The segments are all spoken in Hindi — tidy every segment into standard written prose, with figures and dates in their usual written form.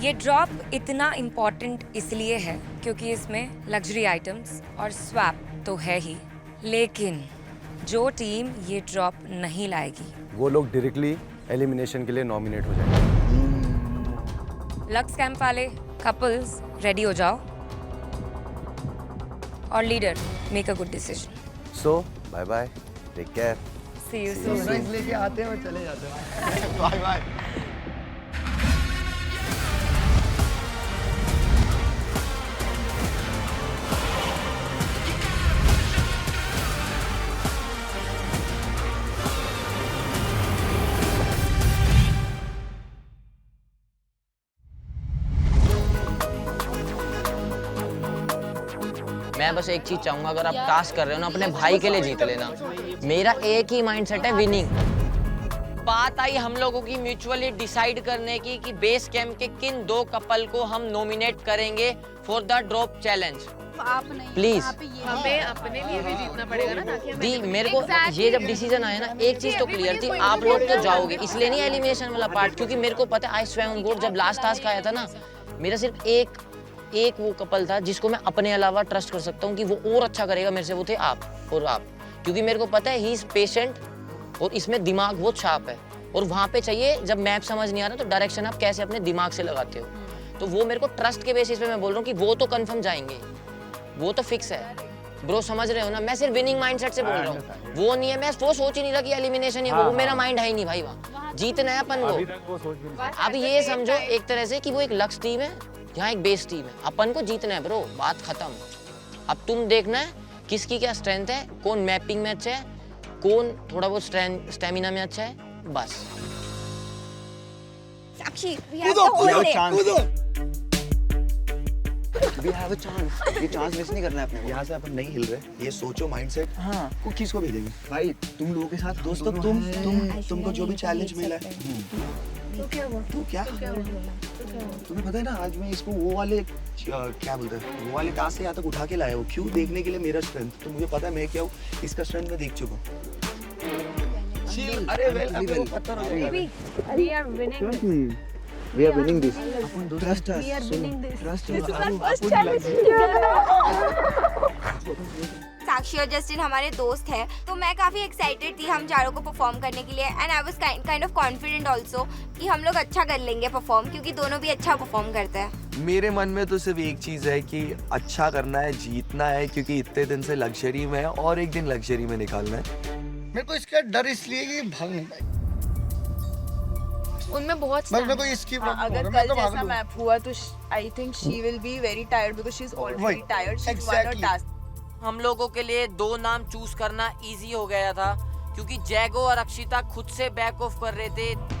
ये ड्रॉप इतना इम्पोर्टेंट इसलिए है क्योंकि इसमें लग्जरी आइटम्स और स्वैप तो है ही, लेकिन जो टीम ये ड्रॉप नहीं लाएगी वो लोग डायरेक्टली एलिमिनेशन के लिए नॉमिनेट हो जाएंगे। लक्स कैंप वाले कपल्स रेडी हो जाओ और leader make a good decision. So bye bye, take care. See you soon. लेके आते हैं और चले जाते हैं। Bye bye. मैं बस एक चीज चाहूंगा, अगर आप टास्क कर रहे हो ना, अपने भाई के लिए जीत लेना। मेरा एक ही माइंडसेट है, विनिंग। बात आई हम लोगों की म्यूचुअली डिसाइड करने की कि बेस कैंप के किन 2 कपल को हम नॉमिनेट करेंगे for the drop challenge. Please हमें अपने लिए भी जीतना पड़ेगा ना, ताकि दी मेरे को ये जब डिसीजन आया ना, एक चीज तो क्लियर थी, आप लोग तो जाओगे, इसलिए नहीं एलिमिनेशन वाला पार्ट, क्योंकि मेरे को पता है आई स्वेयर ऑन गॉड, जब लास्ट टास्क आया था ना, मेरा सिर्फ एक वो कपल था जिसको मैं अपने अलावा ट्रस्ट कर सकता हूँ कि वो और अच्छा करेगा मेरे से, वो थे आप और आप, क्योंकि मेरे को पता है ही इज पेशेंट और इसमें दिमाग बहुत शार्प है, और वहाँ पे चाहिए जब मैप समझ नहीं आ रहा तो डायरेक्शन आप कैसे अपने दिमाग से लगाते हो, तो वो मेरे को ट्रस्ट के बेसिस पे मैं बोल रहा हूँ कि वो तो कंफर्म जाएंगे, वो तो फिक्स है ब्रो, समझ रहे हो ना। मैं सिर्फ विनिंग माइंडसेट से बोल रहा हूँ, वो नहीं है, मैं वो सोच ही नहीं रहा कि एलिमिनेशन ही, वो मेरा माइंड है ही नहीं भाई, वहाँ जीतना है अपन को। अब ये समझो एक तरह से कि वो एक लक्ष्य टीम है, यहाँ एक बेस टीम है, अपन को जीतना है ब्रो, बात खत्म। अब तुम देखना है किसकी क्या स्ट्रेंथ है, कौन मैपिंग में अच्छा है, कौन थोड़ा बहुत स्टेमिना में अच्छा है, बस। साक्षी, we have the whole day. We have a chance. ये चांस मिस नहीं करना है अपने को। यहाँ से अपन नहीं हिल रहे, ये सोचो माइंडसेट। हाँ। को किसको भेजेंगे? भाई तुम लोगों के साथ दोस्तों, तुमको जो भी चैलेंज मिला है। तो क्या? तुम्हें पता है ना, आज मैं इसको वो वाले क्या बोलते हैं, वो वाले टास्क से यहाँ तक उठा के लाया हूँ, क्यों? देखने के लिए मेरा स्ट्रेंथ, तो मुझे पता है मैं क्या हूँ, इसका स्ट्रेंथ मैं देख चुका हूँ। अरे वेल, अभी वो पत्थर हो जाएगा। we are winning. We are winning this. Trust us. We are winning this. Trust This us. is our first challenge साक्षी और जस्टिन हमारे दोस्त हैं, तो मैं काफ़ी एक्साइटेड थी हम चारों को परफॉर्म करने के लिए, and I was kind of confident also कि हम लोग अच्छा कर लेंगे परफॉर्म, क्योंकि दोनों भी अच्छा परफॉर्म करते हैं। मेरे मन में तो सिर्फ एक चीज़ है कि अच्छा करना है, जीतना है, क्योंकि इतने दिन से लग्जरी में है और एक दिन लग्जरी में निकालना है। मेरे को इसका डर इसलिए कि भाग नहीं पाएगी। उनमें बहुत मेरे को इसकी अगर कल जैसा मैप हुआ तो I think she will be very tired because she is already tired, she is one और टास्क। हम लोगों के लिए 2 नाम चूज करना इजी हो गया था, क्योंकि जैगो और अक्षिता खुद से बैक ऑफ कर रहे थे।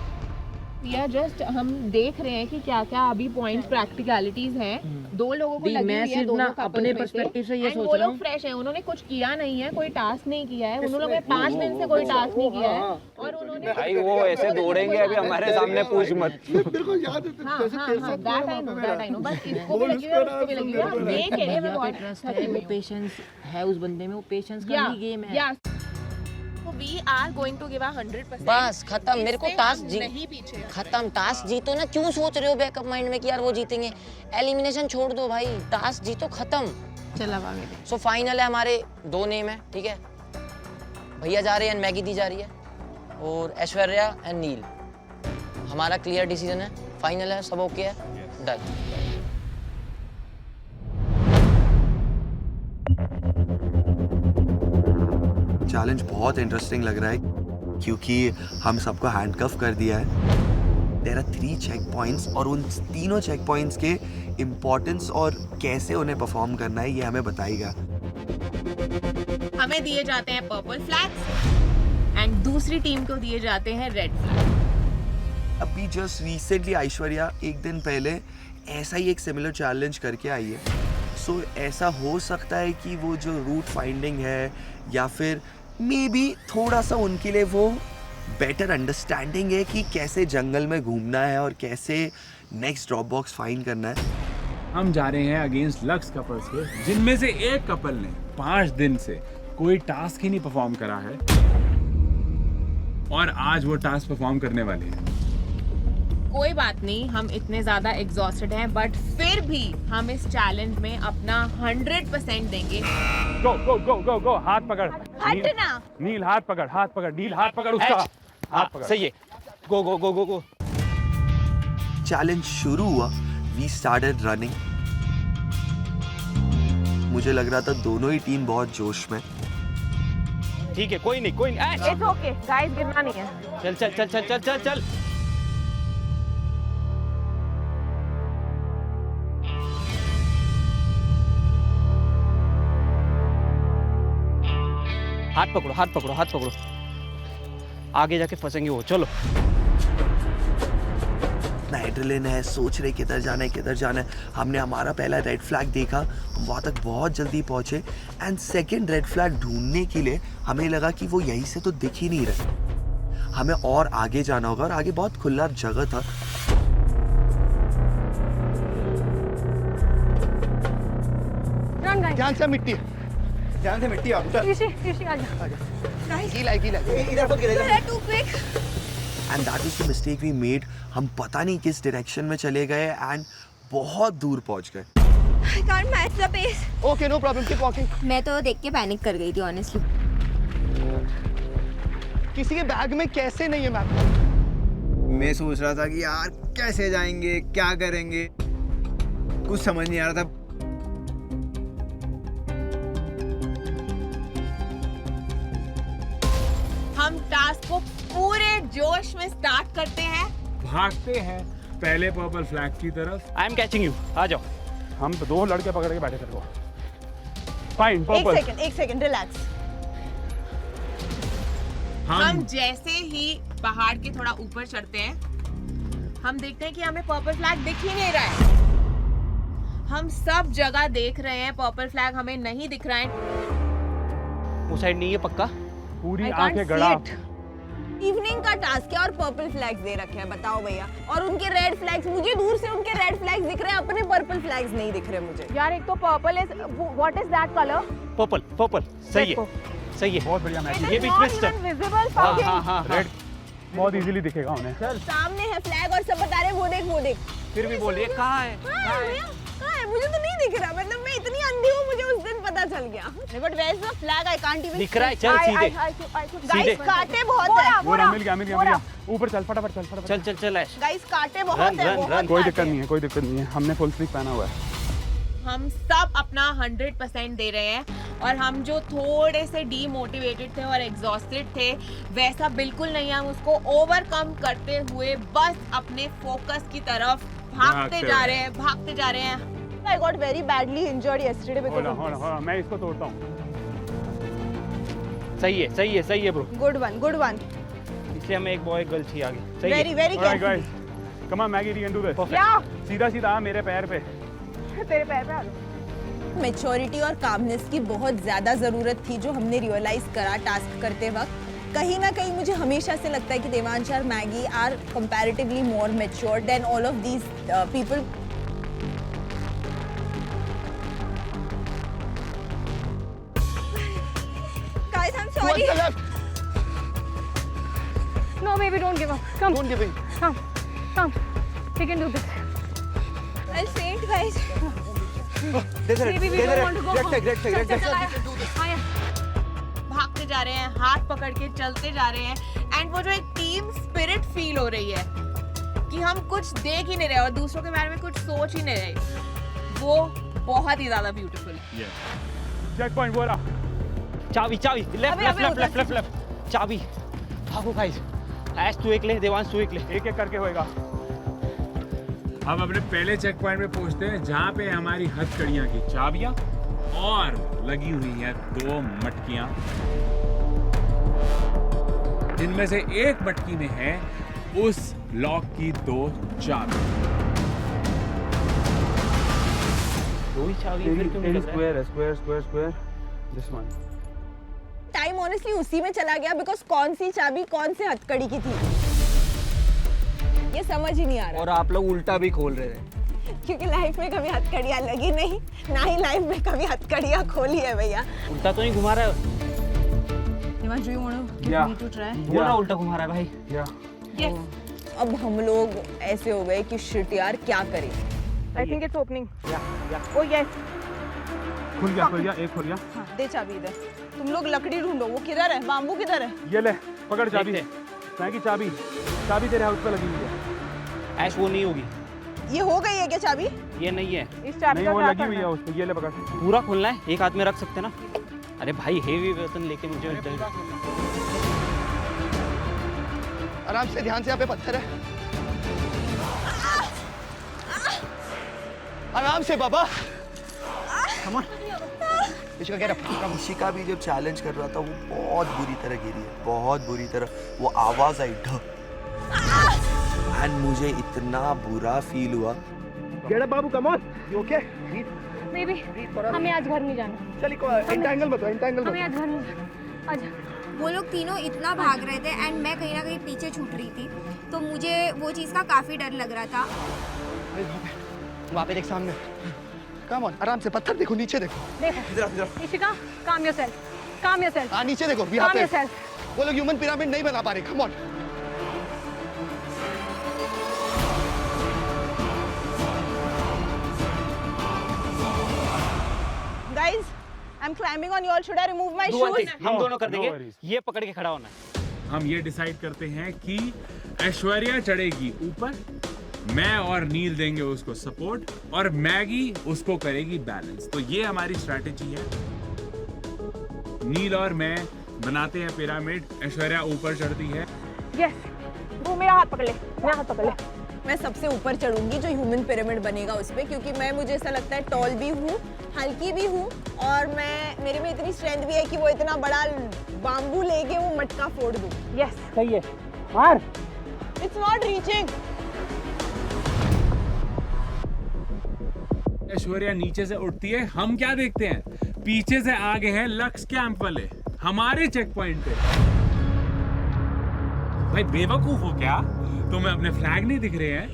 या जस्ट हम देख रहे हैं कि क्या क्या अभी पॉइंट्स प्रैक्टिकलिटीज हैं, 2 लोगों को लगी मैं हुई है, सिर्फ दोनों ना अपने पर्सपेक्टिव से ये सोच वो रहा लोग फ्रेश हैं, उन्होंने कुछ किया नहीं है, कोई टास्क नहीं किया है, उन लोगों ने 5 दिन से कोई टास्क नहीं किया है, और उन्होंने भाई वो ऐसे दौड़ेंगे अभी हमारे सामने, पूछ मत। बिल्कुल याद है। हाँ दैट आई नो, बस इसको भी लगी हुई है, उसको भी लगी हुई है, हम देख रहे हैं, मैं बहुत ट्रस्ट है, वो पेशेंस है उस बंदे में, वो पेशेंस का ही गेम है। We are going to give 100%। बस खत्म, मेरे को टास्क नहीं पीछे खत्म, टास्क जीतो ना, क्यों सोच रहे हो बैकअप माइंड में कि यार वो जीतेंगे, एलिमिनेशन छोड़ दो भाई, टास्क जीतो, खत्म। चला आगे। सो फाइनल है, हमारे 2 नेम है, ठीक है, भैया जा रहे हैं, मैगी दी जा रही है, और ऐश्वर्या एंड नील। हमारा क्लियर डिसीजन है, फाइनल है, सब ओके है, डन। चैलेंज बहुत इंटरेस्टिंग लग रहा है, क्योंकि हम सबको हैंडकफ कर दिया है। देयर आर 3 चेक पॉइंट्स, और उन तीनों चेक पॉइंट्स के इम्पोर्टेंस और कैसे उन्हें परफॉर्म करना है ये हमें बताएगा। हमें दिए जाते हैं पर्पल फ्लैग्स एंड दूसरी टीम को दिए जाते हैं रेड फ्लैग। अभी जस्ट रिसेंटली ऐश्वर्या एक दिन पहले ऐसा ही एक सिमिलर चैलेंज करके आई है, सो ऐसा हो सकता है कि वो जो रूट फाइंडिंग है, या फिर मे बी थोड़ा सा उनके लिए वो बेटर अंडरस्टैंडिंग है कि कैसे जंगल में घूमना है और कैसे नेक्स्ट ड्रॉप बॉक्स फाइंड करना है। हम जा रहे हैं अगेंस्ट लक्स कपल्स के, जिनमें से एक कपल ने 5 दिन से कोई टास्क ही नहीं परफॉर्म करा है, और आज वो टास्क परफॉर्म करने वाले हैं। कोई बात नहीं, हम इतने ज्यादा एग्जॉस्टेड हैं, बट फिर भी हम इस चैलेंज में अपना 100% देंगे। गो गो गो गो गो, हाथ पकड़। हटना। नील हाथ पकड़, नील हाथ पकड़ उसका। हाथ पकड़। सही है। गो गो गो गो गो। चैलेंज शुरू हुआ, वी स्टार्टेड रनिंग। मुझे लग रहा था दोनों ही टीम बहुत जोश में। ठीक है, कोई नहीं। इट्स ओके गाइस, गिरना नहीं है। चल चल चल चल चल चल चल। हाथ पकड़ो। आगे जाके फंसेंगे वो, चलो। एड्रेलिन है, सोच रहे किधर जाना है। हमने हमारा पहला रेड फ्लैग देखा, हम वहाँ तक बहुत जल्दी पहुंचे एंड सेकंड रेड फ्लैग ढूंढने के लिए हमें लगा कि वो यहीं से तो दिख ही नहीं रहे, हमें और आगे जाना होगा और आगे बहुत खुला जगह था। ध्यान से मिट्टी आप and that was the mistake we made. हम पता नहीं किस डायरेक्शन में चले गए एंड बहुत दूर पहुंच गए। I can't match the pace. Okay no problem, keep walking. मैं तो देख के पैनिक कर गई थी ऑनेस्टली। किसी के बैग में कैसे नहीं है मैप? मैं सोच रहा था कि यार कैसे जाएंगे, क्या करेंगे, कुछ समझ नहीं आ रहा था। हम टास्क को पूरे जोश में स्टार्ट करते हैं। भागते हैं पहले पर्पल फ्लैग की तरफ। आई एम कैचिंग यू, आ जाओ। हम तो 2 लड़के पकड़ के बैठे थे वो। Fine, purple. एक सेकंड रिलैक्स। हम जैसे ही पहाड़ के थोड़ा ऊपर चढ़ते हैं, हम देखते हैं कि हमें पर्पल फ्लैग दिख ही नहीं रहा है। हम सब जगह देख रहे हैं, पर्पल फ्लैग हमें नहीं दिख रहा है। वो साइड नहीं है पक्का। पूरी आंखें गड़ा। इवनिंग का टास्क है और पर्पल फ्लैग्स दे रखे हैं, बताओ भैया। और उनके रेड फ्लैग्स, मुझे दूर से उनके रेड फ्लैग्स दिख रहे हैं, अपने पर्पल फ्लैग्स नहीं दिख रहे मुझे। यार एक तो purple is, what is that colour? Purple सही है, सही है। बहुत बढ़िया मैच। ये बीच में स्टेप। विजिबल हाँ। रेड बहुत इजीली दिखेगा उन्हें। सामने है फ्लैग और सब बता रहे हैं वो देख। फिर भी बोलिए कहाँ है? कहाँ है? मुझे तो नहीं दिख रहा, मतलब मैं इतनी अंधी हूँ, मुझे उस दिन पता चल गया। But where is the flag? I can't even दिख रहा है, चल सीधे। गाइस कांटे बहुत है। वो मिल गया। ऊपर चल, फटाफट चल ऐश। गाइस कांटे बहुत है, बहुत। कोई दिक्कत नहीं है, हमने फुल स्लीव पहना हुआ है। हम सब अपना 100% दे रहे हैं और हम जो थोड़े से डीमोटिवेटेड थे और एग्जॉस्टेड थे, वैसा बिल्कुल नहीं है। हम उसको ओवरकम करते हुए बस अपने फोकस की तरफ भागते जा रहे हैं। I got very badly injured yesterday because of this. हाँ, मैं इसको तोड़ता हूँ। सही है ब्रो। Good one. इसलिए हमें एक बॉय गर्ल चाहिए आगे। सही Very है। careful. guys, come on Maggie, we can do this. Yeah. सीधा आ मेरे पैर पे। तेरे पैर पे आ जाओ। मैच्योरिटी और कामनेस की बहुत ज्यादा जरूरत थी, जो हमने रियलाइज करा टास्क करते वक्त। कहीं ना कहीं मुझे हमेशा से लगता है कि देवांश और Maggie are comparatively more matured than all of these people. Guys, I'm sorry. Towards the left. No baby, don't give up. Come. Don't give in. Come. We can do this. I'll faint, guys. Baby, we don't want to go home. भागते जा रहे हैं, हाथ पकड़ के चलते जा रहे हैं एंड वो जो एक टीम स्पिरिट फील हो रही है कि हम कुछ देख ही नहीं रहे और दूसरों के बारे में कुछ सोच ही नहीं रहे, वो बहुत ही ज्यादा ब्यूटीफुल है। चेक पॉइंट वो रहा। चाबी लेफ्ट चाबी। भागो गाइस। ऐश तू एक ले, देवांश तू एक ले। एक करके होएगा। अब अपने पहले चेक पॉइंट पे पहुंचते हैं, जहाँ पे हमारी हथकड़ियाँ की चाबियाँ और लगी हुई हैं 2 मटकियाँ, जिनमें से एक मटकी में है उस लॉक की 2 चाबी। 2 ही चाबी फिर क्यों निकल रहा है? Square this one. Time honestly उसी में चला गया बिकॉज कौन सी चाबी कौन से हथकड़ी की थी ये समझ ही नहीं आ रहा। और आप लोग उल्टा भी खोल रहे थे क्योंकि लाइफ में कभी हथकड़ियाँ लगी नहीं, ना ही लाइफ में कभी हथकड़ियाँ खोली है भैया। उल्टा तो नहीं घुमा रहा है? Devansh, do you want to give me to try? पूरा उल्टा घुमा रहा है भाई। Yes. अब हम लोग ऐसे हो गए कि शिट यार क्या करें। I think it's opening. O yes, खुल गया, एक खुल गया। हाँ, दे चाबी इधर। तुम लोग लकड़ी ढूंढो, वो किधर है, बाम्बू किधर है? ये ले, पकड़ चाबी। मैगी चाबी तेरे हाउस पे लगी हुई है। ऐश वो नहीं होगी, ये हो गई है क्या चाबी? ये नहीं है, इस चाबी नहीं का वो क्या लगी हुई करना है उस पे। ये ले पकड़। पूरा खोलना है, एक हाथ में रख सकते ना। अरे भाई हेवी वेतन लेके मुझे आराम से, ध्यान से, यहाँ पे पत्थर है। आराम से बाबा। इशिका भी जब चैलेंज कर रहा था वो बहुत बुरी तरह गिरी है, बहुत बुरी तरह। वो आवाज आई ढ, एंड मुझे इतना बुरा फील हुआ। Get up Babu, come on, you okay? Baby, हमें आज घर नहीं जाना। चलिए एंटेंगल मत, एंटेंगल हमें आज घर नहीं जाना। आजा। वो लोग तीनों इतना भाग रहे थे एंड मैं कहीं ना कहीं पीछे छूट रही थी, तो मुझे वो चीज़ का काफ़ी डर लग रहा था। वहाँ पे देख सामने। कम ऑन, आराम से, पत्थर देखो, नीचे देखो। देखो इशिका, काम योरसेल्फ। हाँ नीचे देखो, यहाँ काम पे योरसेल्फ। वो लोग ह्यूमन पिरामिड नहीं बना पा रहे। Come on. Guys, I'm climbing on you all. Should I remove my shoes? हम दोनों कर No देंगे, worries. ये पकड़ के खड़ा होना है। हम ये डिसाइड करते हैं कि ऐश्वर्या चढ़ेगी ऊपर, मैं और नील देंगे उसको सपोर्ट, और मैगी उसको करेगी बैलेंस। तो ये हमारी स्ट्रैटेजी है। नील और मैं बनाते हैं पिरामिड, ऐश्वर्या ऊपर चढ़ती है। यस, वो मेरा हाथ पकड़ ले, मेरा हाथ पकड़ ले। मैं सबसे ऊपर चढ़ूंगी जो ह्यूमन पिरामिड बनेगा उस पे, क्योंकि मैं, मुझे ऐसा लगता है, टॉल भी हूँ, हल्की भी हूँ, और मेरे में इतनी स्ट्रेंथ भी है कि वो इतना बड़ा बाम्बू लेके वो मटका फोड़ दूँ। यस, सही है, मार। It's not reaching. ऐश्वर्या नीचे से उठती है, हम क्या देखते हैं, पीछे से आगे हैं लक्स कैंप वाले हमारे चेक पॉइंट पे। भाई बेवकूफ हो क्या? तुम्हें अपने फ्लैग नहीं दिख रहे हैं?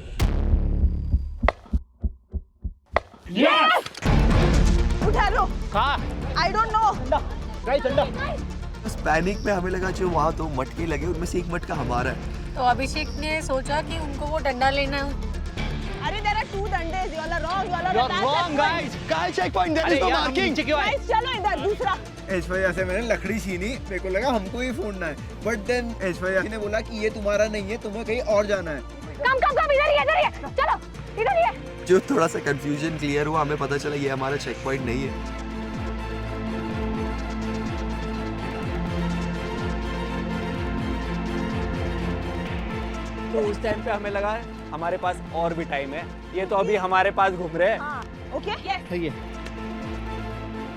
उठा लो। कहाँ? I don't know। बस पैनिक में हमें लगा जो वहाँ तो मटके लगे, उनमें से एक मटका हमारा है। तो अभिषेक ने सोचा कि उनको वो डंडा लेना है। अरे there are 2 डंडे। You all are wrong. You all are You're wrong, guys. कहाँ checkpoint? There is no marking. नीचे क्यों आए? Guys, चलो इधर दूसरा। ऐश्वर्या से मैंने लकड़ी छीनी, मेरे को लगा हमको ही फोड़ना है, बट देन ऐश्वर्या ने बोला कि ये तुम्हारा नहीं है, तुम्हें कहीं और जाना है। कम इधर ही है, चलो इधर ही है। जो थोड़ा सा कंफ्यूजन क्लियर हुआ, हमें पता चला ये हमारा चेक पॉइंट नहीं है। तो उस टाइम पे हमें लगा हमारे पास और भी टाइम है, ये तो अभी हमारे पास घूम रहे हैं। Okay? सही है,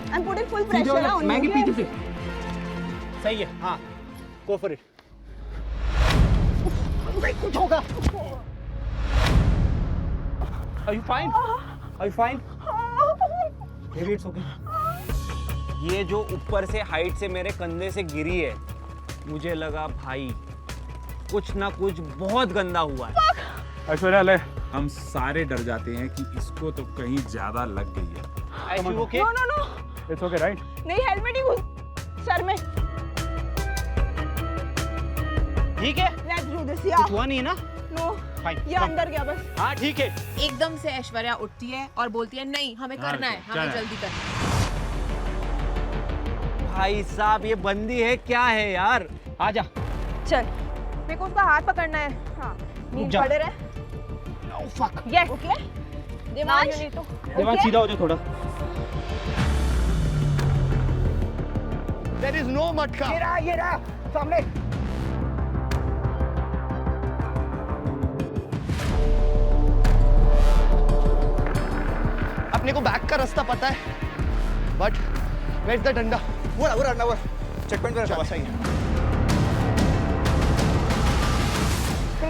I'm putting full pressure on you. Maggi पीछे से। सही है, हाँ, go for it. कुछ होगा। Are you fine? Are you fine? Maybe it's okay. ये जो ऊपर से हाइट से मेरे कंधे से गिरी है, मुझे लगा भाई कुछ ना कुछ बहुत गंदा हुआ है। ऐश्वर्या ले, हम सारे डर जाते हैं कि इसको तो कहीं ज्यादा लग गई है। Are you okay? No. It's okay right? नहीं, हेलमेट ही घुस सर में। ठीक है, Let's do this, कुछ yeah. हुआ नहीं है ना? No. Fine. ये अंदर गया बस। हाँ ठीक है। एकदम से ऐश्वर्या उठती है और बोलती है नहीं, हमें करना है, हमें जल्दी करना है। भाई साहब ये बंदी है क्या है यार? आजा। चल। मेरे को उसका हाथ पकड़ना है। हाँ। रुक जा। पड़े रहे। Yes, okay. देवांश। देवांश सीधा हो जाओ थोड़ा। देयर इज नो मटका। ये रहा सामने। अपने को बैक का रास्ता पता है, बट वेयर इज द डंडा? वो डंडा वो चेक पॉइंट पे रखा हुआ है।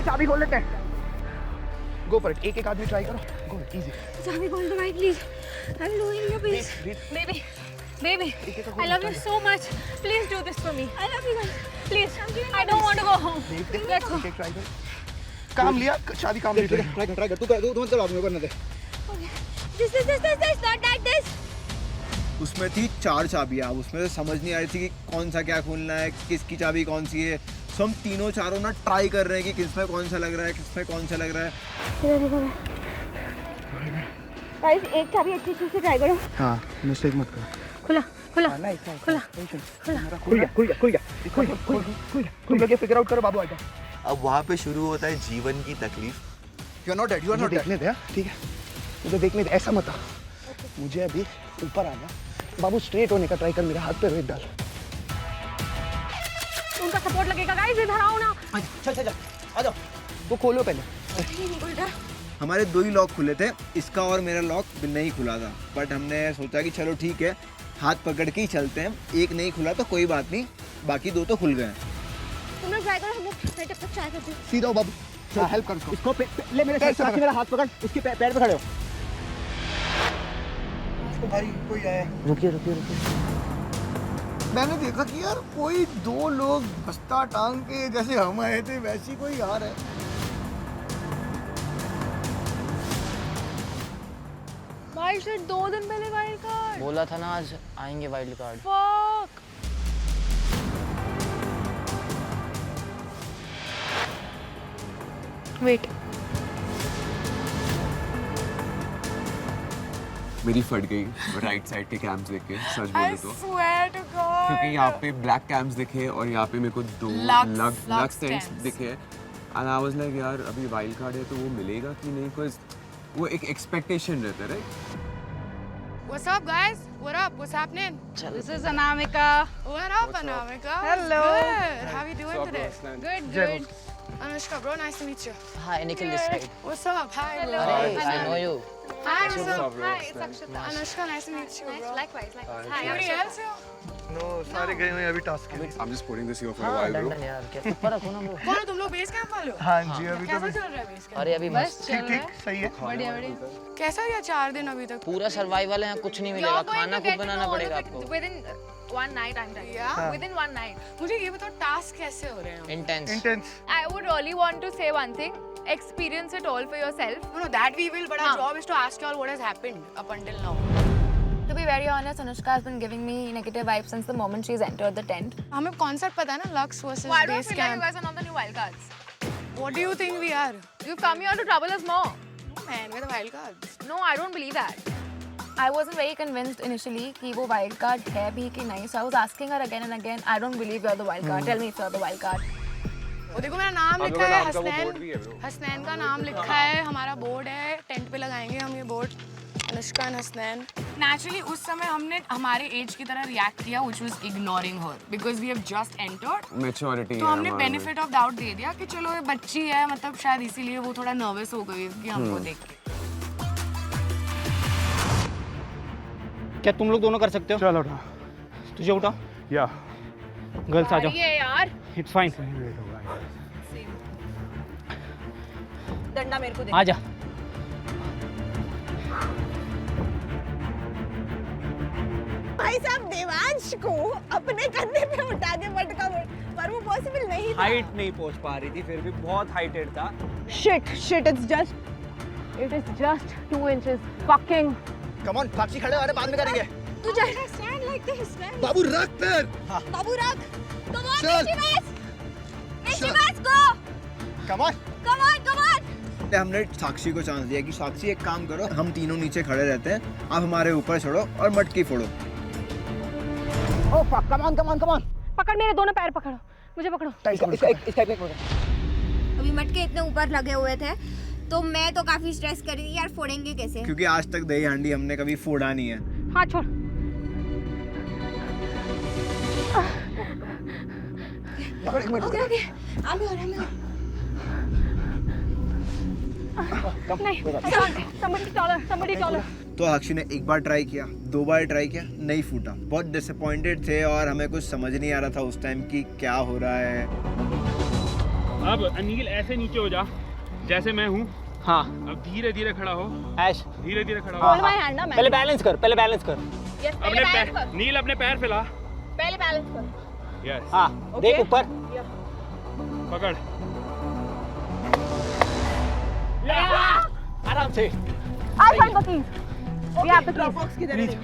चाबी खोल लेते हैं। गो फॉर इट, एक आदमी ट्राई करो। Go easy. चाबी खोल दो भाई please. I am losing your pace. Baby, I love you so much. Please do this for me. I love you guys. Please, I don't want to go home. Let's go. Try कर। काम लिया, चाबी काम लिया। ट्राई कर तू मत चला, आपने करने दे। This, not that. उसमें थी 4 चाबियां, उसमें से समझ नहीं आ रही थी कि कौन सा क्या खोलना है, किसकी चाबी कौन सी है। सो हम तीनों चारों ना ट्राई कर रहे हैं कि किसमें कौन सा लग रहा है, किसमें कौन सा लग रहा है। गाइस एक चाबी अच्छी से ट्राई करो। हाँ मिस्टेक मत कर। खुला खुला खुला खुल गया तुम लोग ये फिगर आउट करो, बाबू आजा। अब वहाँ पे शुरू होता है जीवन की तकलीफ। You are not dead, you are not देखने दे, ठीक है मुझे देखने दे, ऐसा मत आ। मुझे अभी ऊपर आना बाबू, स्ट्रेट होने का ट्राई कर, मेरे हाथ पे वेट डाल। उनका सपोर्ट लगेगा गाइस, इधर आओ ना। चल चल चल आ जाओ, वो खोलो पहले। हमारे 2 ही लॉक खुले थे, इसका और मेरा लॉक नहीं खुला था, बट हमने सोचा कि चलो ठीक है हाथ पकड़ के ही चलते हैं। एक नहीं खुला तो कोई बात नहीं, बाकी 2 तो खुल गए। तुम लोग ट्राई करो, हम लोग तब तक ट्राई करते हैं। सीधा हो बाबू, चल हेल्प कर इसको ले मेरे साथ, मेरा हाथ पकड़, इसके पैर पे खड़े हो। भाई कोई आया। रुकिए रुकिए रुकिए। मैंने देखा कि यार कोई 2 लोग बस्ता टांग के जैसे हम आए थे वैसी कोई आ रहा है। भाई शायद 2 दिन पहले वाइल्ड कार्ड बोला था ना आज आएंगे वाइल्ड कार्ड। फक। वेट, मेरी फट गई राइट साइड के कैम्स देख के, सच बोलूं तो, क्योंकि यहाँ पे ब्लैक कैम्स दिखे और यहाँ पे मेरे को 2 लग स्टेंट्स दिखे एंड आई वाज लाइक यार अभी वाइल्ड कार्ड है तो वो मिलेगा कि नहीं, बिकॉज वो एक एक्सपेक्टेशन रहता है, right? What's up guys? What up? What's happening? This is Anamika. What up Anamika? Hello. Good. How are you doing today? Good. Anushka bro, nice to meet you. Hi, Nikhil this side. What's up? Hi. Hello. Hey, I know you. Hi. What's up? bro? Hi, it's Akshita. Anushka, nice to meet you bro. Likewise. Hi. Anybody else here? No सारे गए हुए अभी टास्क के लिए। I'm just putting this here for a while, bro. डंडन यार, क्या ऊपर रखो ना bro। कौन हो तुम लोग? बेस कैंप वाले हो? हाँ जी अभी तो कैसा चल रहा है बेस कैंप? अरे अभी मस्त। ठीक सही है। बढ़िया बढ़िया। कैसा गया 4 दिन अभी तक? पूरा सर्वाइवल है, यहाँ कुछ नहीं मिलेगा, खाना खुद बनाना पड़ेगा आपको। Within 1 night I'm done. हाँ। Within 1 night. मुझे ये बताओ टास्क कैसे हो रहे हैं? Intense. I would really want to say one thing. Experience it all for yourself. No, that we will. But our job is to ask you all what has happened up until now. To be very honest, Anushka has been giving me negative vibes since the moment she's entered the tent. हमें concept पता है ना, Lux versus Why do I base feel like camp. you guys are not the new wildcards? What do you think we are? You've come here to trouble us more. No man, we're the wildcards. No, I don't believe that. I wasn't very convinced initially कि वो wildcard है भी कि नहीं. So I was asking her again and again. I don't believe you're the wildcard. Tell me if you're the wildcard. वो देखो मेरा नाम लिखा है हसनैन। हसनैन का नाम लिखा है, हमारा बोर्ड है, टेंट पे लगाएंगे हम ये board. Anushka and Hasnain. Naturally उस समय हमने हमारे एज की तरह रिएक्ट किया, which was ignoring her because we have just entered. Maturity तो हमने benefit of doubt दे दिया कि चलो ये बच्ची है, मतलब शायद इसीलिए वो थोड़ा नर्वस हो गई कि हमको देख के। क्या तुम लोग दोनों कर सकते हो? चलो उठा। तुझे उठा? या गर्ल्स आ जाओ। ये यार। It's fine. डंडा मेरे को दे। आ जा। भाई साहब देवांश को अपने कंधे पे उठा के मटका, पर वो पॉसिबल नहीं था। हाइट नहीं पहुंच पा रही थी, फिर भी बहुत हाइटेड था। Shit, it is just 2 inches. Fucking. Come on, Sakshi खड़े हो, अरे बाद में करेंगे। तू जा stand like this, man. बाबू रख पैर। बाबू रख. Come on, चल। Nishibas, go. Come on. Come on. हमने साक्षी को चांस दिया कि साक्षी एक काम करो, हम तीनों नीचे खड़े रहते हैं, आप हमारे ऊपर चढ़ो और मटकी फोड़ो। Oh fuck, come on. पकड़ मेरे दोनों पैर पकड़ो, मुझे पकड़ो। इस टाइप में अभी मटके इतने ऊपर लगे हुए थे तो मैं तो काफी स्ट्रेस कर रही थी यार, फोड़ेंगे कैसे? क्योंकि आज तक दही हांडी हमने कभी फोड़ा नहीं है। हाँ छोड़। ओके नहीं, somebody taller. तो अक्षी ने एक बार ट्राई किया, 2 बार ट्राई किया, नहीं फूटा। बहुत डिसअपॉइंटेड थे और हमें कुछ समझ नहीं आ रहा था उस टाइम कि क्या हो रहा है। अब अनिल ऐसे नीचे हो जा जैसे मैं हूँ। हाँ। अब धीरे धीरे खड़ा हो। ऐश। धीरे धीरे खड़ा Hold हो। my hand ना मैं। पहले बैलेंस कर। Yes, अपने पैर, नील अपने पैर फैला। पहले बैलेंस कर। यस। हाँ, देख ऊपर। पकड़। आराम से। I find the keys. We have the keys.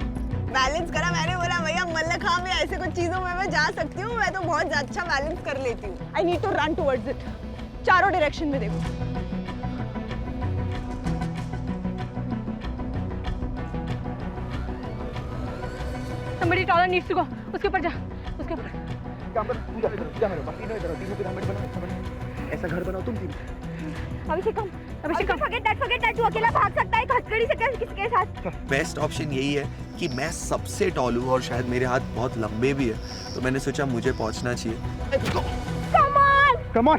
Balance करा। मैंने बोला भैया मल्लखा में ऐसे कुछ चीजों में मैं जा सकती हूँ, मैं तो बहुत अच्छा बैलेंस कर लेती हूँ। I need to run towards it, चारों डायरेक्शन में देखो। somebody taller needs to go, उसके ऊपर जा, उसके ऊपर। काम कर, तू जा मेरे पास, तीनों इधर, तीनों पिरामिड बनाओ, ऐसा घर बनाओ तुम तीनों। अभिषेक कम, forget that, तू अकेला भाग सकता है हथकड़ी से किसी के साथ। बेस्ट ऑप्शन यही है कि मैं सबसे टॉल हूँ और शायद मेरे हाथ बहुत लंबे भी है, तो मैंने सोचा मुझे पहुँचना चाहिए। Come on!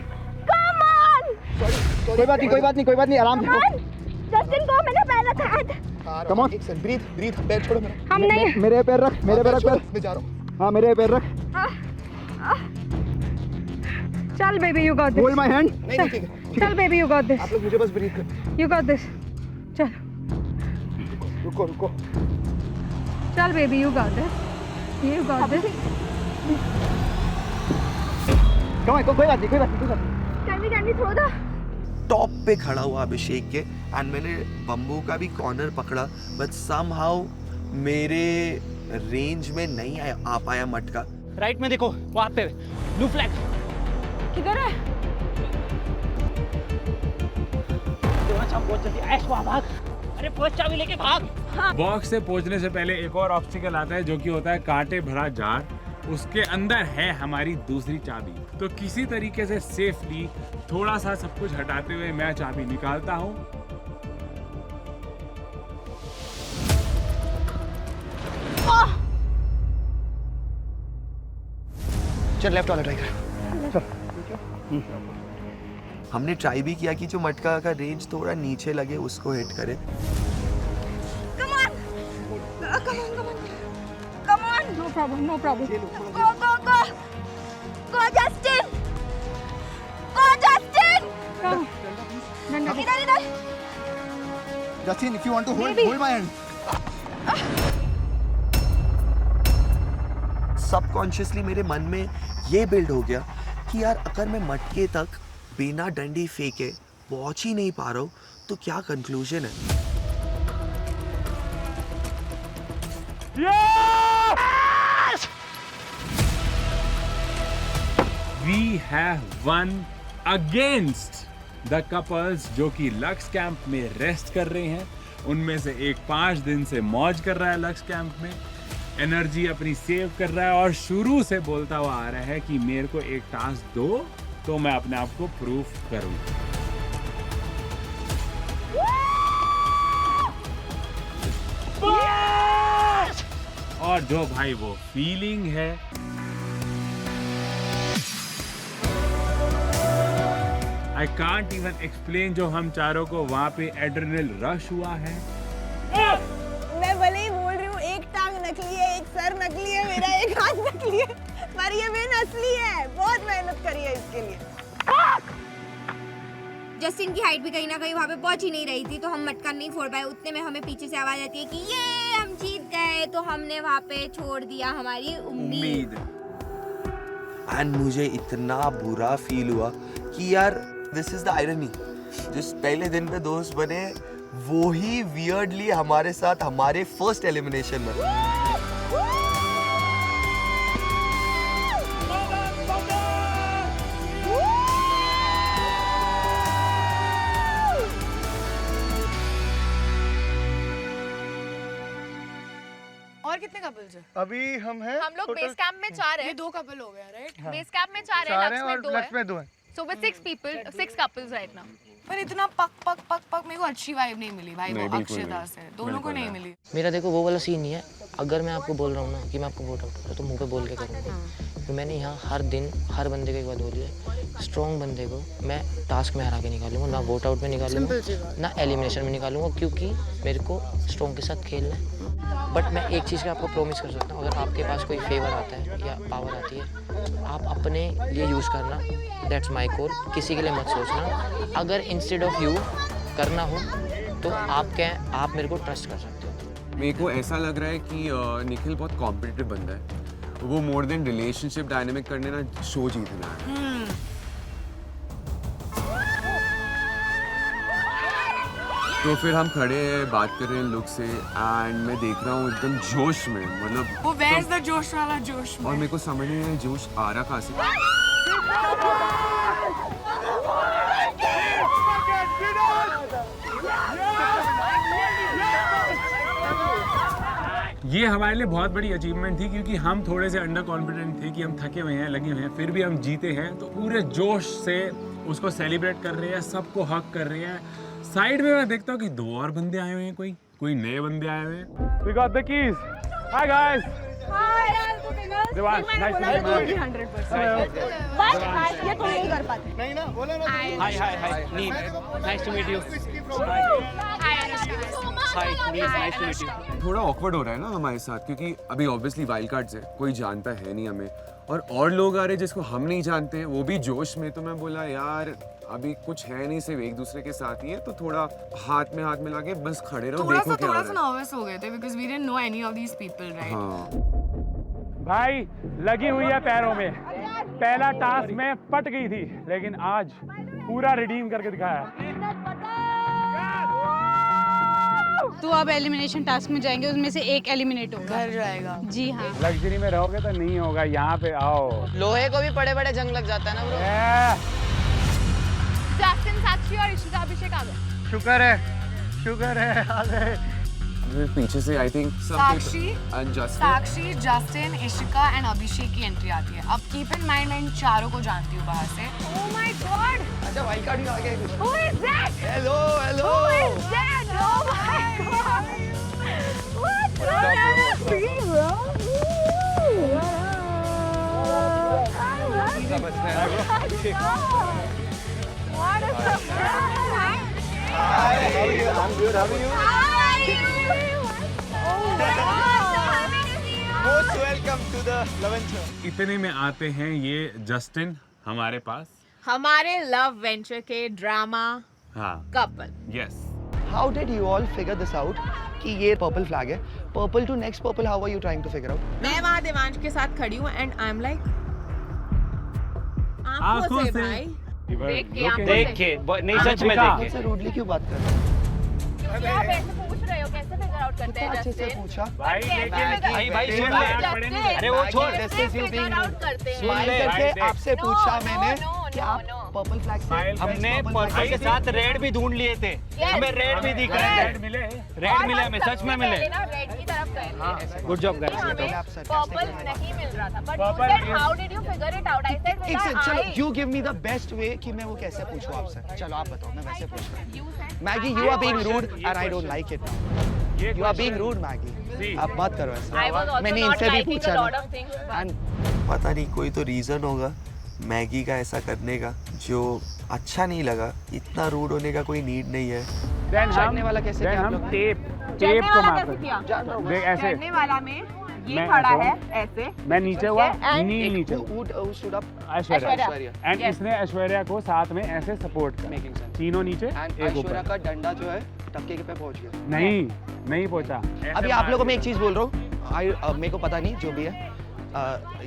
कोई बात नहीं, आराम से। जस्टिन को मैंने पहला था। Come on, breathe, पैर छोड़ो मेरा। हम नहीं। मेरे पैर रख, पैर। मैं जा रहा हूँ। हाँ, मेरे पैर रख। चल baby, you got this. Hold my hand. नहीं, ठीक है। चल बेबी, यू गॉट दिस। आप लोग मुझे बस ब्रीथ कर। You got this. चल रुको। चल baby, you got this. You got this. कोई बात नहीं। Can we throw the top पे खड़ा हुआ अभिषेक के, एंड मैंने बम्बू का भी कॉर्नर पकड़ा, बट समहाउ मेरे रेंज में नहीं आ पाया मटका। राइट में देखो, वहाँ पे ब्लू फ्लैग। किधर है? बहुत जल्दी ऐश वहाँ भाग। अरे फर्स्ट चाबी लेके भाग। बॉक्स से पहुंचने से पहले एक और ऑब्स्टिकल आता है जो कि होता है कांटे भरा जार। उसके अंदर है हमारी दूसरी चाबी। तो किसी तरीके से सेफली थोड़ा सा सब कुछ हटाते हुए मैं चाबी निकालता हूँ। चल लेफ्ट वाला ट्राई कर। हमने ट्राई भी किया कि जो मटका का रेंज थोड़ा नीचे लगे उसको हिट करे। No problem. Go Justin. Come. इधर। Justin, if you want to hold my hand. Subconsciously मेरे मन में ये बिल्ड हो गया कि यार अगर मैं मटके तक बिना डंडी फेंके पहुंच ही नहीं पा रहा हूँ तो क्या कंक्लूजन है। We have won against the couples जो कि लक्स कैंप में रेस्ट कर रहे हैं। उनमें से एक 5 दिन से मौज कर रहा है लक्स कैंप में, एनर्जी अपनी सेव कर रहा है और शुरू से बोलता हुआ आ रहा है कि मेरे को एक टास्क दो तो मैं अपने आप को प्रूफ करूं। और जो भाई वो फीलिंग है, I can't even explain, जो हम चारों को वहाँ पे एड्रेनल रश हुआ है। मैं भले ही बोल रही हूँ एक टांग नकली है, एक सर नकली है, मेरा एक हाथ नकली है, पर ये मेन असली है। बहुत मेहनत करी है इसके लिए। जस्टिन की हाइट भी कहीं ना कहीं वहाँ पे पहुंच ही नहीं रही थी, तो हम मटका नहीं फोड़ पाए। उतने में हमें पीछे से आवाज आती है कि ये हम जीत गए, तो हमने वहाँ पे छोड़ दिया हमारी उम्मीद। एंड मुझे इतना बुरा फील हुआ कि यार दिस इज द आयरनी, जिस पहले दिन पे दोस्त बने वो ही वियर्डली हमारे साथ हमारे फर्स्ट एलिमिनेशन में। और कितने कपल्स हैं? अभी हम हैं हम लोग बेस कैंप में 4 हैं। ये 2 कपल हो गया, राइट? बेस कैंप में 4 हैं, लक्स में 2 हैं। So with 6 people, 6 couples right now. पर इतना पक मेरे को अच्छी वाइब नहीं मिली भाई, वो अक्षता से दोनों को नहीं मिली। मेरा देखो वो वाला सीन नहीं है। अगर मैं आपको बोल रहा हूँ ना कि मैं आपको वोट आउट करूँ तो मुंह पे बोल के करूँगा। तो मैंने यहाँ हर दिन हर बंदे को एक बात बोली है, स्ट्रॉन्ग बंदे को मैं टास्क में हरा के निकालूंगा, ना वोट आउट में निकालूंगा, ना एलिमिनेशन में निकालूंगा, क्योंकि मेरे को स्ट्रॉन्ग के साथ खेलना है। बट मैं एक चीज़ का आपको प्रॉमिस कर सकता हूँ, अगर आपके पास कोई फेवर आता है या पावर आती है, आप अपने लिए यूज़ करना। That's my call. किसी के लिए मत सोचना। अगर इंस्टेड ऑफ यू करना हो तो आप मेरे को ट्रस्ट कर सकते हो। मेरे को ऐसा लग रहा है कि निखिल बहुत कॉम्पिटिटिव बंदा है। वो मोर देन रिलेशनशिप डायनेमिक करने ना शो जीतना है। तो फिर हम खड़े हैं, बात कर रहे हैं लोग से, एंड मैं देख रहा हूँ एकदम जोश में, मतलब वो where's the जोश वाला जोश में? और मेरे को समझ नहीं आया जोश आ रहा कहाँ से। ये हमारे लिए बहुत बड़ी अचीवमेंट थी क्योंकि हम थोड़े से अंडर कॉन्फिडेंट थे कि हम थके हुए हैं, लगे हुए हैं, फिर भी हम जीते हैं। तो पूरे जोश से उसको सेलिब्रेट कर रहे हैं, सबको हक कर रहे हैं। साइड में मैं देखता हूँ कि 2 और बंदे आए हुए हैं, कोई नए बंदे आए हुए हैं। We got the keys. Hi guys. Devansh, nice to meet you. 100%. बस ये तो नहीं कर पाते। नहीं ना, बोले ना। Hi. Neil. Nice to meet you. Hi, Neil. Nice to meet you. थोड़ा ऑकवर्ड हो रहा है ना हमारे साथ, क्योंकि अभी ऑब्वियसली वाइल्ड कार्ड्स है, कोई जानता है नहीं हमें, और लोग आ रहे जिसको हम नहीं जानते, वो भी जोश में। तो मैं बोला यार अभी कुछ है नहीं, सिर्फ एक दूसरे के साथ ही है, तो थोड़ा हाथ में हाथ मिला के बस खड़े रहो, देखो क्या हो रहा है। थोड़ा सा नर्वस हो गए थे because we didn't know any of these people, right? हाँ। भाई लगी हुई है पैरों में। पहला टास्क में पट गई थी, लेकिन आज पूरा रिडीम करके दिखाया। तो अब एलिमिनेशन टास्क में जाएंगे, उसमें से एक एलिमिनेट होगा। घर जाएगा। जी हाँ। लग्जरी में रहोगे तो नहीं होगा, यहाँ पे आओ। लोहे को भी बड़े जंग लग जाता है ना ब्रो। जस्टिन, साक्षी और इशिका अभिषेक आ गए। शुक्र है आ गए। पीछे से I think Sakshi, Justin, Ishika and Abhishek की एंट्री आती है। अब कीप इन माइंड मैं इन चारों को जानती हूँ बाहर से। ओह माय गॉड, अच्छा वाइल्ड कार्ड ही आ गए। Who is that? Hello who is that? Oh my God, what's wrong bro? What a surprise! Hi, how are you? I'm good. How are you? Most welcome to the Love Show. इतने में आते हैं ये जस्टिन हमारे पास। हमारे लव वेंचर के ड्रामा हाँ couple. Yes. How did you all figure this out कि ये पर्पल फ्लैग है? Purple to next purple, how are you trying to figure out? मैं वहाँ देवांश के साथ खड़ी हूँ एंड आई एम लाइक आंखों से भाई देख के नहीं सच में देख के। मुझसे रूडली क्यों बात कर रहे हो? क्या आप ऐसे पूछ रहे हो, कैसे फिगर आउट करते हैं? अच्छे से पूछा। भाई भाई सुन ले। अरे वो छोड़। फिगर आउट करते हैं। स्माइल करके आपसे पूछा मैंने कि आप पर्पल फ्लैग से हमने पर्पल के साथ रेड भी ढूंढ लिए थे, हमें रेड भी दिख रहे थे। रेड मिले हमें, सच में मिले। रेड की तरफ गए। Good job guys. पर्पल नहीं मिल रहा था, but you said how did you figure it out? I said एक सेकंड, चलो you give me the best way कि मैं वो कैसे पूछूं आपसे। चलो आप बताओ, मैं वैसे पूछता हूं। Maggie, you are being rude and I don't like it. You are being rude Maggie, आप मत करो ऐसा। मैंने इनसे भी पूछा ना। पता नहीं कोई तो रीज़न होगा मैगी का ऐसा करने का जो अच्छा नहीं लगा। इतना रूड होने का कोई नीड नहीं है। जानने वाला कैसे किया आप लोग? टेप को मार देख ऐसे। चढ़ने वाला में ये खड़ा है ऐसे, मैं नीचे हुआ, नील नीचे ऐश्वर्या एंड इसने ऐश्वर्या को साथ में ऐसे सपोर्ट किया। तीनों नीचे, एक ऐश्वर्या ऊपर। का डंडा जो है टक्के पे पहुंच गया। नहीं पहुंचा। अभी आप लोगों में एक चीज बोल रहा हूँ, मेरे को पता नहीं जो भी है।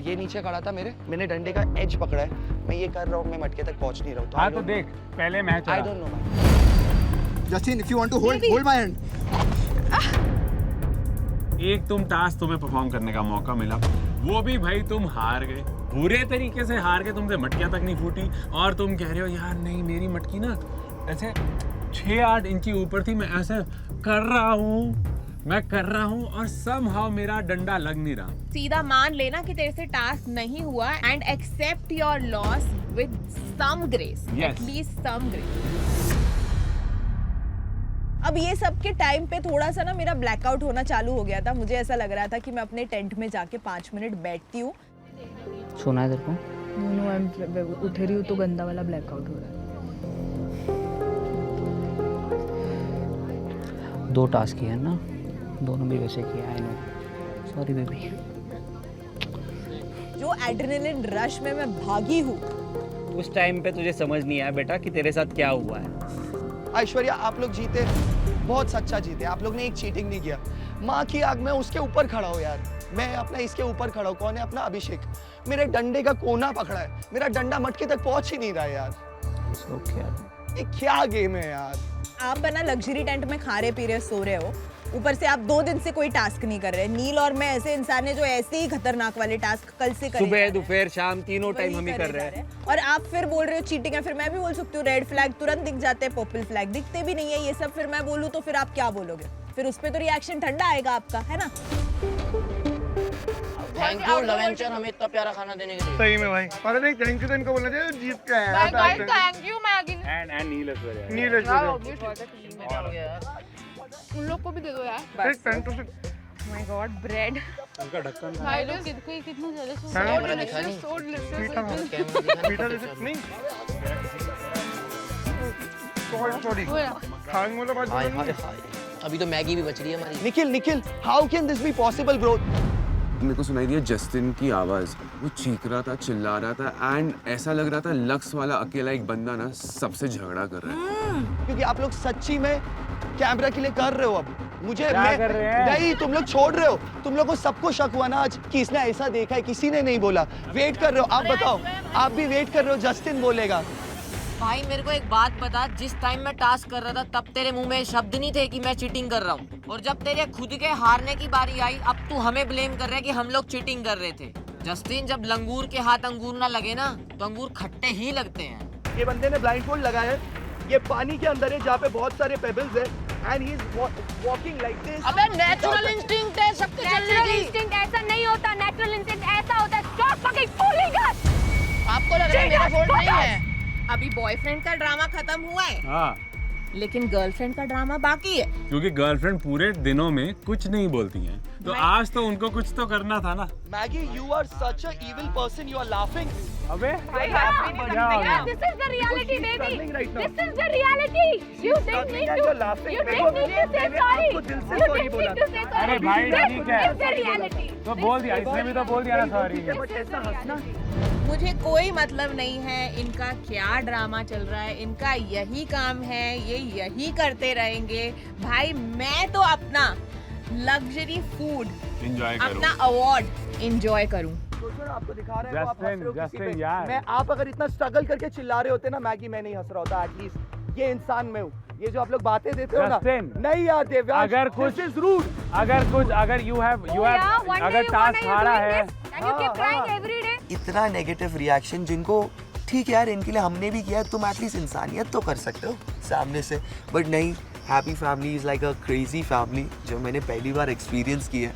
ये नीचे खड़ा था मैंने डंडे का एज पकड़ा है, मैं ये कर रहा हूँ, मैं मटके तक पहुंच नहीं रहा हूँ। हाँ तो देख, पहले match I don't no. Justin, if you want to hold my hand. एक तुम टास्क तुम्हें परफॉर्म करने का मौका मिला, वो भी भाई तुम हार गए, बुरे तरीके से हार गए। तुमसे मटकियां तक नहीं फूटी और तुम कह रहे हो यार नहीं मेरी मटकी ना ऐसे 6-8 इंची ऊपर थी, मैं ऐसे कर रहा हूँ और somehow मेरा डंडा लग नहीं रहा। सीधा मान लेना कि तेरे से टास्क नहीं हुआ and accept your loss with some grace, at least some grace. अब ये सब के टाइम पे थोड़ा सा ना मेरा ब्लैकआउट होना चालू हो गया था। मुझे ऐसा लग रहा था कि मैं अपने टेंट में जाके 5 मिनट बैठती हूँ। सुना है तेरे को? उठ रही हूँ तो गंदा वाला ब्लैकआउट हो रहा है। 2 टास्क किए हैं ना, दोनों भी वैसे किया। I know, sorry baby. जो एड्रेनलिन रश में मैं भागी हूँ, उस टाइम पे तुझे समझ नहीं आया बेटा कि तेरे साथ क्या हुआ है। ऐश्वर्या, आप लोग जीते, बहुत सच्चा जीते। आप लोग ने एक चीटिंग नहीं किया। माँ की आग में उसके ऊपर खड़ा हो यार, मैं अपना इसके ऊपर खड़ा हूँ। कौन है? अपना अभिषेक। मेरे डंडे का कोना पकड़ा है, मेरा डंडा मटके तक पहुंच ही नहीं रहा है यार। So क्या? ये क्या गेम है यार? आप बना लग्जरी टेंट में खा रहे पी रहे सो रहे हो, ऊपर से आप 2 दिन से कोई टास्क नहीं कर रहे। नील और मैं ऐसे इंसान है जो ऐसे ही खतरनाक वाले टास्क कल से करें, सुबह दोपहर शाम तीनों टाइम हम ही कर रहे हैं। और आप फिर बोल रहे हो चीटिंग है। फिर मैं भी बोल सकती हूँ रेड फ्लैग तुरंत दिख जाते हैं, पर्पल फ्लैग दिखते भी नहीं है ये सब। फिर मैं बोलूँ तो फिर आप क्या बोलोगे? फिर उस पर तो रिएक्शन ठंडा आएगा आपका, है ना? थैंक यू लवेंचर हमें इतना प्यारा खाना देने के लिए। सही में भाई। अरे नहीं, थैंक यू तो इनको बोलना चाहिए जीत के आया है। Thank you Maggi. एंड नील ऐश्वर्या। नील ऐश्वर्या। उन लोग को भी दे दो यार। एक पेन तो माय गॉड ब्रेड। उनका ढक्कन भाई लोग कितना जेलस हो कैमरा दिखा नहीं। मीठा नहीं। सॉरी खाने वाला बात हाय हाय हाय। अभी तो मैगी भी बच रही है हमारी। Nikhil, how can this be possible bro? मेरे को सुनाई दिया जस्टिन की आवाज़, वो चीख रहा था, चिल्ला रहा था एंड ऐसा लग रहा था लक्स वाला अकेला एक बंदा ना सबसे झगड़ा कर रहा है। क्योंकि आप लोग सच्ची में कैमरा के लिए कर रहे हो अब मुझे कर रहे हैं? नहीं, तुम लोग छोड़ रहे हो। तुम लोग को सबको शक हुआ ना आज कि इसने ऐसा देखा है, किसी ने नहीं बोला। वेट कर रहे हो, आप बताओ, आप भी वेट कर रहे हो जस्टिन बोलेगा। भाई मेरे को एक बात बता, जिस टाइम मैं टास्क कर रहा था तब तेरे मुंह में शब्द नहीं थे कि मैं चीटिंग कर रहा हूँ, और जब तेरे खुद के हारने की बारी आई अब तू हमें ब्लेम कर रहा है कि हम लोग चीटिंग कर रहे थे। जस्टिन, जब लंगूर के हाथ अंगूर ना लगे ना तो अंगूर खट्टे ही लगते हैं। ये बंदे ने ब्लाइंडफोल्ड लगाया है, ये पानी के अंदर है जहाँ पे बहुत सारे पेबल्स है and he is walking like this. अबे नेचुरल इंस्टिंक्ट है सबके चलने की। नेचुरल इंस्टिंक्ट ऐसा नहीं होता, नेचुरल इंस्टिंक्ट ऐसा होता है। स्टॉप फकिंग फूलिंग अस। आपको लग रहा है मेरा फॉल्ट नहीं है? अभी बॉयफ्रेंड का ड्रामा खत्म हुआ है, हाँ, लेकिन गर्लफ्रेंड का ड्रामा बाकी है। क्योंकि गर्लफ्रेंड पूरे दिनों में कुछ नहीं बोलती हैं, तो आज तो उनको कुछ तो करना था ना। Maggi, you are such a evil person, you are laughing. अबे This is the reality, baby. This is the reality. You didn't need to. You didn't need to say sorry. You didn't need to say sorry. अरे भाई ठीक है, This is the reality. तो बोल दिया, इसने भी तो बोल दिया ना सॉरी। मुझे कोई मतलब नहीं है इनका क्या ड्रामा चल रहा है, इनका यही काम है, ये यही करते रहेंगे। भाई मैं तो अपना लग्जरी फूड एंजॉय करो, अपना अवार्ड एंजॉय करूं। आपको दिखा रहे हैं, आप हंस रहे हो किसी पे। यार, मैं आप अगर इतना स्ट्रगल करके चिल्ला रहे होते ना मैगी, मैं नहीं हंस रहा होता। एटलीस्ट ये इंसान में हूँ। ये जो आप लोग बातें देते हो ना, नहीं यार देवयान, अगर कुछ दिस इज रूड। अगर यू हैव अगर टास्क हारा है, And you keep crying every day. इतना नेगेटिव रिएक्शन जिनको ठीक है यार, इनके लिए हमने भी किया है, तुम एटलीस्ट इंसानियत तो कर सकते हो सामने से। बट नहीं, happy family is like a crazy family जो मैंने पहली बार एक्सपीरियंस की है।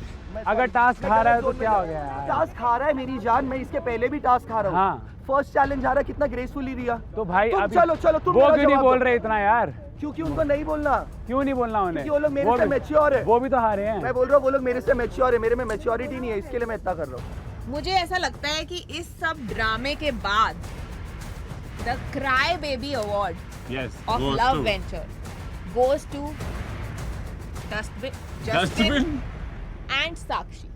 अगर टास्क हारा है तो क्या हो गया यार? टास्क हारा है मेरी जान, मैं इसके पहले भी टास्क हारा हूँ। हाँ। फर्स्ट चैलेंज हारा, कितना ग्रेसफुली दिया। तो भाई तुम अभी चलो तुम वो मेरा क्यों नहीं जवाब बोल दो। रहे इतना यार? क्योंकि उनको नहीं बोलना। क्यों नहीं बोलना उन्हें? क्योंकि वो लोग मेरे से मैच्योर है। वो भी तो हारे हैं। मैं बोल रहा हूँ वो लोग मेरे से मैच्योर है, मेरे में मैच्योरिटी नहीं है, इसके लिए मैं इतना कर रहा हूँ। मुझे ऐसा लगता है कि इस सब ड्रामे के बाद the cry baby award of love venture goes to Justin and Sakshi.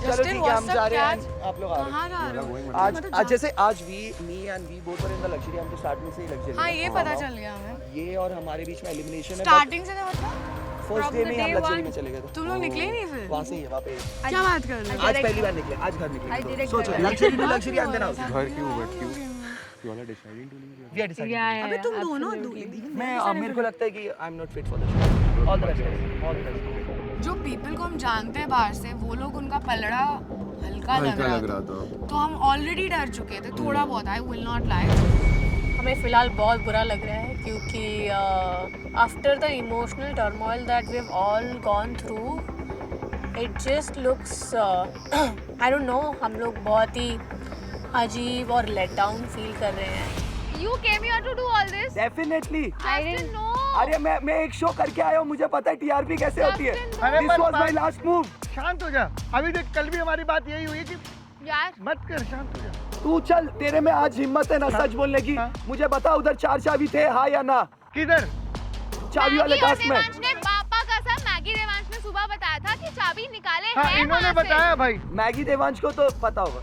Justin, हम जा रहे हैं, आप लोग कहाँ जा रहे हो? आज जैसे आज me and we both were in the luxury, हम तो स्टार्टिंग से ही लग्जरी। हाँ ये पता चल गया हमें। ये और हमारे बीच में एलिमिनेशन है। स्टार्टिंग से मतलब फर्स्ट डे में हम लग्जरी में चले गए थे। तुम लोग निकले नहीं फिर? वहाँ से ही है, वहाँ पे। क्या बात कर रहे हो? आज पहली बार निकले, आज घर निकले। सोचो luxury to luxury and then house. घर क्यों बट क्यों? You all are deciding to leave? We are deciding. अबे तुम दोनों मैं मेरे को लगता है कि I am not fit for the show. All the best, all the best. जो पीपल को हम जानते हैं बाहर से, वो लोग उनका पलड़ा हल्का लग रहा था, तो हम ऑलरेडी डर चुके थे थोड़ा बहुत। I will not lie. हमें फ़िलहाल बहुत बुरा लग रहा है क्योंकि after the emotional turmoil that we have all gone through, it just looks I don't know, हम लोग बहुत ही अजीब और लेट डाउन फील कर रहे हैं। You came here to do all this? Definitely. I didn't know. अरे मैं एक शो करके आया हूँ, मुझे पता है टीआरपी कैसे होती है। This was my last move. शांत हो जा। अभी देख, कल भी हमारी बात यही हुई कि यार मत कर, शांत हो जा। तू चल, तेरे में आज हिम्मत है ना सच बोलने की। मुझे बता उधर 4 चाबी थे, हाँ या ना? किधर? चाबी वाले टास्क में। देवांश ने पापा का सब मैगी देवांश ने सुबह बताया था कि चाबी निकाले हाँ, हैं इन्होंने वहाँ से। बताया भाई। मैगी देवांश को तो पता होगा।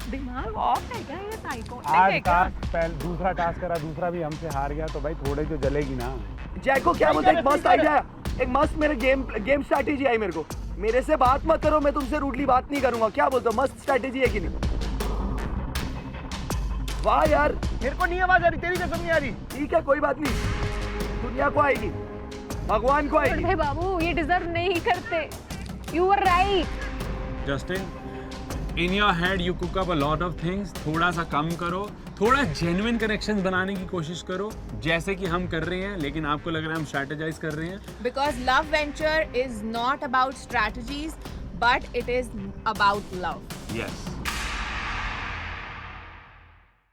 दिमाग ऑफ है क्या ये साइको? आज टास्क पहले दूसरा टास्क करा, दूसरा भी हमसे हार गया, तो भाई थोड़े तो जलेगी ना। जैको क्या बोलते हैं, एक मस्त आइडिया, एक मस्त मेरे गेम स्ट्रैटेजी आई मेरे को। मेरे से बात मत करो, मैं तुमसे रूडली बात नहीं करूंगा। क्या बोलते हो, मस्त स्ट्रैटेजी है कि नहीं? वाह यार, मेरे को नहीं आवाज आ रही, तेरी कसम नहीं आ रही। ठीक है कोई बात नहीं, तू दुनिया को आएगी, भगवान को आएगी। भाई बाबू ये डिजर्व नहीं करते। You were right. Justin, in your head you cook up a lot of things. थोड़ा सा कम करो, थोड़ा genuine connections बनाने की कोशिश करो, जैसे कि हम कर रहे हैं, लेकिन आपको लग रहा है हम strategize कर रहे हैं. Because love venture is not about strategies, but it is about love. Yes.